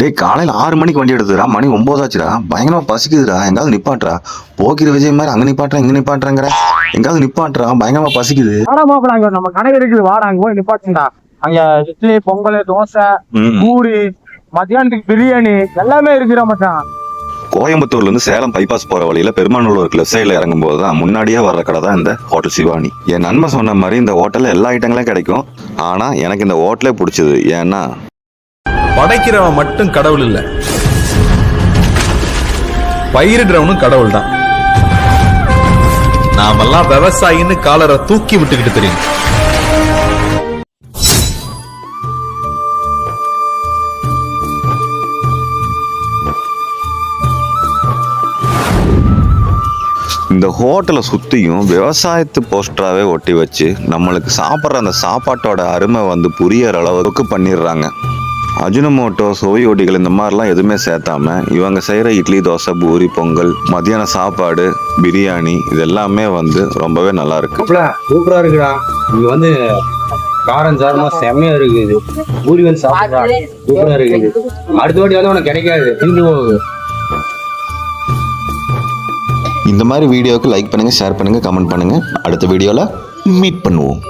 டேய் காலையில் 6 மணிக்கு வண்டி எடுத்துடா, மணி 9 ஆச்சுடா. பயங்கரமா பசிக்குதுடா, எங்காவது நிப்பாட்றா. போக்கிற விஜய் மாதிரி அங்க நிப்பாட்டுறா இங்க நிப்பாட்டுறாங்கிற, எங்காவது நிப்பாட்டுறா, பயங்கரமா பசிக்குது. வாடா மாப்பிள்ள, அங்க நம்ம கடை இருக்குது, வாடா அங்க போய் நிப்பாட்டுடா. அங்க இட்லி, பொங்கல், தோசை, பூரி, மத்தியானத்துக்கு பிரியாணி எல்லாமே இருக்குடா மச்சான். கோயம்புத்தூர்ல இருந்து சேலம் பைபாஸ் போற வழியில பெருமாநல்லூர் லெஃப்ட் சைட்ல இறங்கும் போதுதான் முன்னாடியே வர்ற கடை தான் இந்த ஹோட்டல் சிவானி. என் நண்பன் சொன்ன மாதிரி இந்த ஹோட்டல்ல எல்லா ஐட்டங்களும் கிடைக்கும். ஆனா எனக்கு இந்த ஹோட்டலே பிடிச்சது. ஏன்னா படைக்கிறவன் மட்டும் கடவுள் இல்ல, பயிரிடுறவனும் கடவுள் தான். நாமெல்லாம் விவசாயின்னு காலரை தூக்கி விட்டுக்கிட்டு தெரியும். இந்த ஹோட்டலை சுற்றியும் விவசாயத்து போஸ்டராகவே ஒட்டி வச்சு நம்மளுக்கு சாப்பிட்ற அந்த சாப்பாட்டோட அருமை புரியற அளவுக்கு பண்ணிடுறாங்க. அஜினமோட்டோ, சுவையொட்டிகள் இந்த மாதிரிலாம் எதுவுமே சேர்த்தாம இவங்க செய்கிற இட்லி, தோசை, பூரி, பொங்கல், மத்தியான சாப்பாடு, பிரியாணி இது எல்லாமே ரொம்பவே நல்லா இருக்கு. சூப்பரா இருக்குடா. இங்க காரம் சாரமா செம்மையா இருக்குது. பூரி சாப்பிட்றா சூப்பரா இருக்குது. அடுத்த வாட்டி உனக்கு கிடைக்காது, திண்டு போகுது. இந்த மாதிரி வீடியோவுக்கு லைக் பண்ணுங்க, ஷேர் பண்ணுங்க, கமெண்ட் பண்ணுங்க. அடுத்த வீடியோல மீட் பண்ணுவோம்.